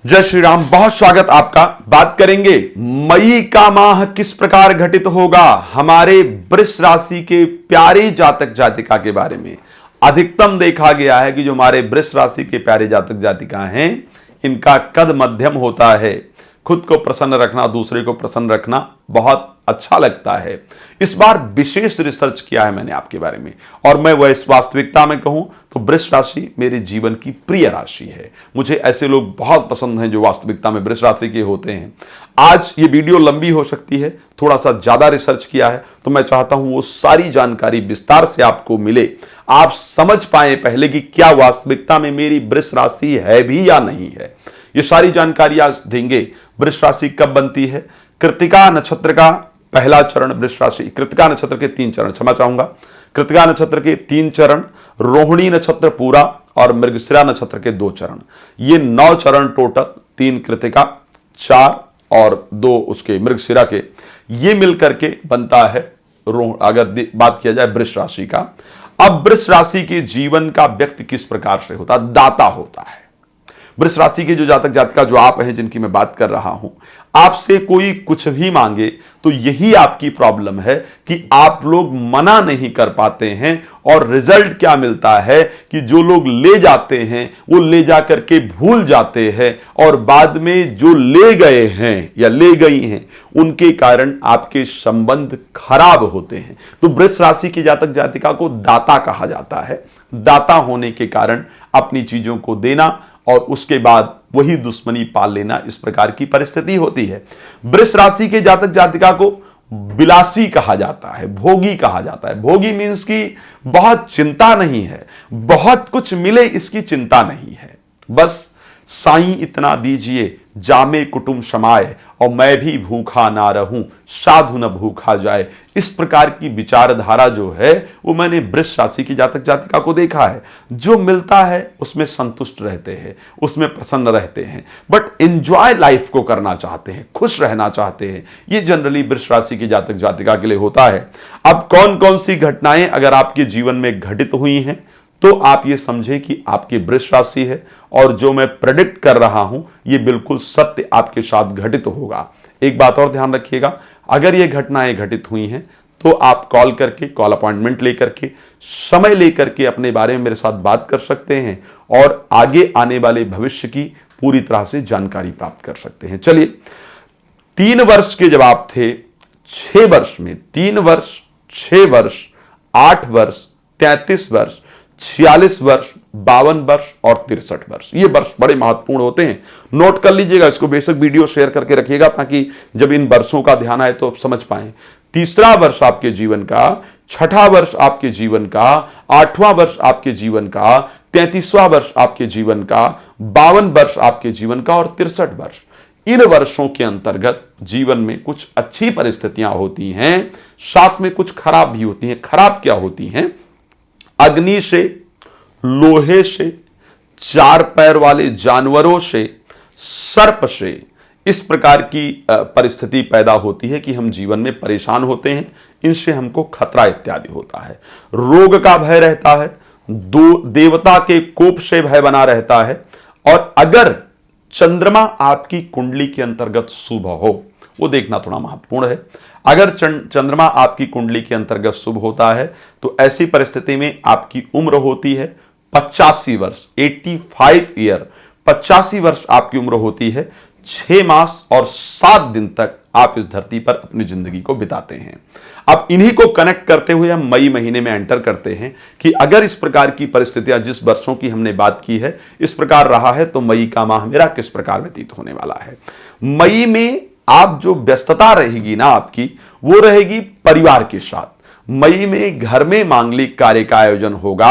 जय श्री राम। बहुत स्वागत आपका। बात करेंगे मई का माह किस प्रकार घटित होगा हमारे वृष राशि के प्यारे जातक जातिका के बारे में। अधिकतम देखा गया है कि जो हमारे वृष राशि के प्यारे जातक जातिका हैं, इनका कद मध्यम होता है। खुद को प्रसन्न रखना, दूसरे को प्रसन्न रखना बहुत अच्छा लगता है। इस बार विशेष रिसर्च किया है मैंने आपके बारे में, और मैं वह इस वास्तविकता में कहूं तो वृष राशि मेरे जीवन की प्रिय राशि है। मुझे ऐसे लोग बहुत पसंद हैं जो वास्तविकता में वृष राशि के होते हैं। आज ये वीडियो लंबी हो सकती है, थोड़ा सा ज्यादा रिसर्च किया है, तो मैं चाहता हूं वो सारी जानकारी विस्तार से आपको मिले, आप समझ पाए पहले कि क्या वास्तविकता में मेरी वृष राशि है भी या नहीं है। ये सारी जानकारी आज देंगे। वृष राशि कब बनती है? कृत्तिका नक्षत्र का पहला चरण वृष राशि, कृत्तिका नक्षत्र के 3 चरण, क्षमा चाहूंगा, कृत्तिका नक्षत्र के 3 चरण, रोहिणी नक्षत्र पूरा और मृगशिरा नक्षत्र के 2 चरण। ये 9 चरण टोटल, 3 कृत्तिका, 4 और 2 उसके मृगशिरा के, ये मिलकर के बनता है अगर बात किया जाए वृष राशि का। अब वृष राशि के जीवन का व्यक्ति किस प्रकार से होता है? दाता होता है। वृष राशि के जो जातक जातिका जो आप हैं, जिनकी मैं बात कर रहा हूं, आपसे कोई कुछ भी मांगे तो यही आपकी प्रॉब्लम है कि आप लोग मना नहीं कर पाते हैं। और रिजल्ट क्या मिलता है कि जो लोग ले जाते हैं वो ले जाकर के भूल जाते हैं, और बाद में जो ले गए हैं या ले गई हैं उनके कारण आपके संबंध खराब होते हैं। तो वृष राशि के जातक जातिका को दाता कहा जाता है। दाता होने के कारण अपनी चीजों को देना और उसके बाद वही दुश्मनी पाल लेना, इस प्रकार की परिस्थिति होती है। वृष राशि के जातक जातिका को विलासी कहा जाता है, भोगी कहा जाता है। भोगी मीन्स की बहुत चिंता नहीं है, बहुत कुछ मिले इसकी चिंता नहीं है, बस साईं इतना दीजिए जामे कुटुंब समाए और मैं भी भूखा ना रहूं, साधु न भूखा जाए। इस प्रकार की विचारधारा जो है वो मैंने वृष राशि की जातक जातिका को देखा है। जो मिलता है उसमें संतुष्ट रहते हैं, उसमें प्रसन्न रहते हैं, बट एंजॉय लाइफ को करना चाहते हैं, खुश रहना चाहते हैं। ये जनरली वृष राशि की जातक जातिका के लिए होता है। अब कौन कौन सी घटनाएं अगर आपके जीवन में घटित हुई हैं तो आप ये समझे कि आपकी वृष राशि है, और जो मैं प्रेडिक्ट कर रहा हूं ये बिल्कुल सत्य आपके साथ घटित होगा। एक बात और ध्यान रखिएगा, अगर ये घटनाएं घटित हुई हैं तो आप कॉल करके, कॉल अपॉइंटमेंट लेकर के, समय लेकर के अपने बारे में मेरे साथ बात कर सकते हैं और आगे आने वाले भविष्य की पूरी तरह से जानकारी प्राप्त कर सकते हैं। चलिए, 3 वर्ष के जब आप थे, 6 वर्ष में 3 वर्ष, 6 वर्ष, 8 वर्ष, 33 वर्ष, 46 वर्ष, 52 वर्ष और 63 वर्ष, ये वर्ष बड़े महत्वपूर्ण होते हैं। नोट कर लीजिएगा इसको, बेशक वीडियो शेयर करके रखिएगा ताकि जब इन वर्षों का ध्यान आए तो आप समझ पाए। तीसरा वर्ष आपके जीवन का, छठा वर्ष आपके जीवन का, 8वां वर्ष आपके जीवन का, 33वां वर्ष आपके जीवन का, 52 वर्ष आपके जीवन का और 63 वर्ष। इन वर्षों के अंतर्गत जीवन में कुछ अच्छी परिस्थितियां होती हैं, साथ में कुछ खराब भी होती हैं। खराब क्या होती हैं? अग्नि से, लोहे से, 4 पैर वाले जानवरों से, सर्प से, इस प्रकार की परिस्थिति पैदा होती है कि हम जीवन में परेशान होते हैं, इनसे हमको खतरा इत्यादि होता है। रोग का भय रहता है, देवता के कोप से भय बना रहता है। और अगर चंद्रमा आपकी कुंडली के अंतर्गत शुभ हो, वो देखना थोड़ा महत्वपूर्ण है। अगर चंद्रमा आपकी कुंडली के अंतर्गत शुभ होता है तो ऐसी परिस्थिति में आपकी उम्र होती है 85 वर्ष, 85 ईयर, 85 वर्ष आपकी उम्र होती है। 6 मास और 7 दिन तक आप इस धरती पर अपनी जिंदगी को बिताते हैं। अब इन्हीं को कनेक्ट करते हुए हम मई महीने में एंटर करते हैं कि अगर इस प्रकार की परिस्थितियां जिस वर्षों की हमने बात की है इस प्रकार रहा है तो मई का माह मेरा किस प्रकार व्यतीत होने वाला है। मई में आप जो व्यस्तता रहेगी ना आपकी, वो रहेगी परिवार के साथ। मई में घर में मांगलिक कार्य का आयोजन होगा,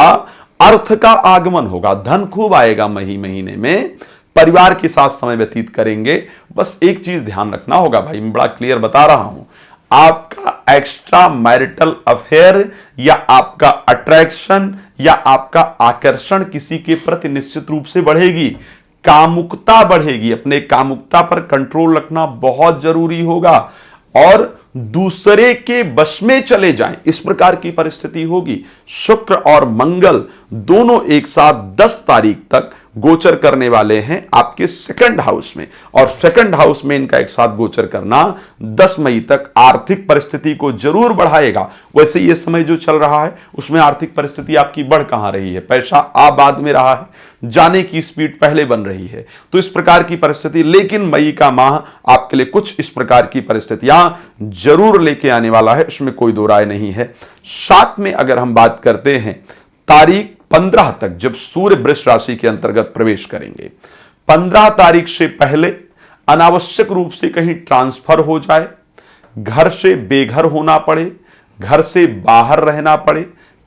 अर्थ का आगमन होगा, धन खूब आएगा। मई महीने में परिवार के साथ समय व्यतीत करेंगे। बस एक चीज ध्यान रखना होगा भाई, मैं बड़ा क्लियर बता रहा हूं, आपका एक्स्ट्रा मैरिटल अफेयर या आपका अट्रैक्शन या आपका आकर्षण किसी के प्रति निश्चित रूप से बढ़ेगी, कामुकता बढ़ेगी। अपने कामुकता पर कंट्रोल रखना बहुत जरूरी होगा और दूसरे के वश में चले जाएं, इस प्रकार की परिस्थिति होगी। शुक्र और मंगल दोनों एक साथ 10 तारीख तक गोचर करने वाले हैं आपके सेकंड हाउस में, और सेकंड हाउस में इनका एक साथ गोचर करना 10 मई तक आर्थिक परिस्थिति को जरूर बढ़ाएगा। वैसे ये समय जो चल रहा है उसमें आर्थिक परिस्थिति आपकी बढ़ कहां रही है, पैसा आ बाद में रहा है, जाने की स्पीड पहले बन रही है। तो इस प्रकार की परिस्थिति, लेकिन मई का माह आपके लिए कुछ इस प्रकार की परिस्थितियां जरूर लेके आने वाला है, इसमें कोई दो राय नहीं है। साथ में अगर हम बात करते हैं तारीख 15 तक, जब सूर्य वृष राशि के अंतर्गत प्रवेश करेंगे, 15 तारीख से पहले अनावश्यक रूप से कहीं ट्रांसफर हो जाए, घर से बेघर होना पड़े, घर से बाहर रहना पड़े,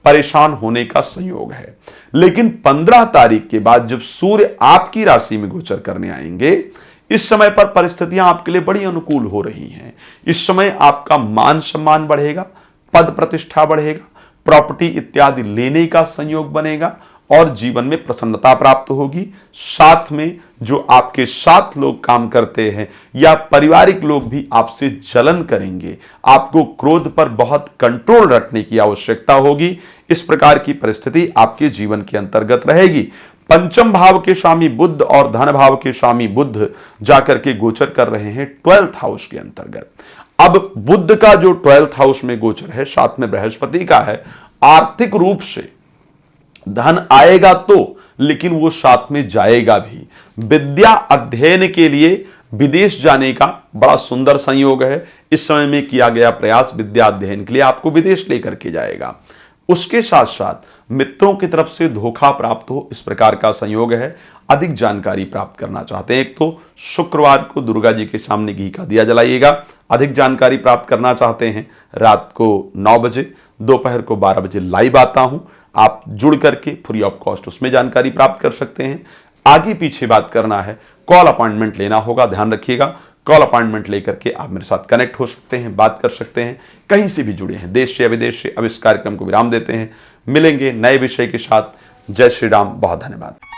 परेशान होने का संयोग है। लेकिन 15 तारीख के बाद जब सूर्य आपकी राशि में गोचर करने आएंगे, इस समय पर परिस्थितियां आपके लिए बड़ी अनुकूल हो रही हैं। इस समय आपका मान सम्मान बढ़ेगा, पद प्रतिष्ठा बढ़ेगा, प्रॉपर्टी इत्यादि लेने का संयोग बनेगा और जीवन में प्रसन्नता प्राप्त होगी। साथ में जो आपके साथ लोग काम करते हैं या पारिवारिक लोग भी आपसे जलन करेंगे, आपको क्रोध पर बहुत कंट्रोल रखने की आवश्यकता होगी। इस प्रकार की परिस्थिति आपके जीवन के अंतर्गत रहेगी। पंचम भाव के स्वामी बुध और धन भाव के स्वामी बुध जाकर के गोचर कर रहे हैं 12th हाउस के अंतर्गत। अब बुध का जो 12th हाउस में गोचर है, साथ में बृहस्पति का है, आर्थिक रूप से धन आएगा तो, लेकिन वो साथ में जाएगा भी। विद्या अध्ययन के लिए विदेश जाने का बड़ा सुंदर संयोग है। इस समय में किया गया प्रयास विद्या अध्ययन के लिए आपको विदेश लेकर के जाएगा। उसके साथ साथ मित्रों की तरफ से धोखा प्राप्त हो, इस प्रकार का संयोग है। अधिक जानकारी प्राप्त करना चाहते हैं, एक तो शुक्रवार को दुर्गा जी के सामने घी का दिया जलाइएगा। अधिक जानकारी प्राप्त करना चाहते हैं, रात को 9 बजे, दोपहर को 12 बजे लाइव आता हूं, आप जुड़ करके फ्री ऑफ कॉस्ट उसमें जानकारी प्राप्त कर सकते हैं। आगे पीछे बात करना है, कॉल अपॉइंटमेंट लेना होगा, ध्यान रखिएगा। कॉल अपॉइंटमेंट लेकर के आप मेरे साथ कनेक्ट हो सकते हैं, बात कर सकते हैं, कहीं से भी जुड़े हैं, देश से या विदेश से। अब इस कार्यक्रम को विराम देते हैं, मिलेंगे नए विषय के साथ। जय श्री राम, बहुत धन्यवाद।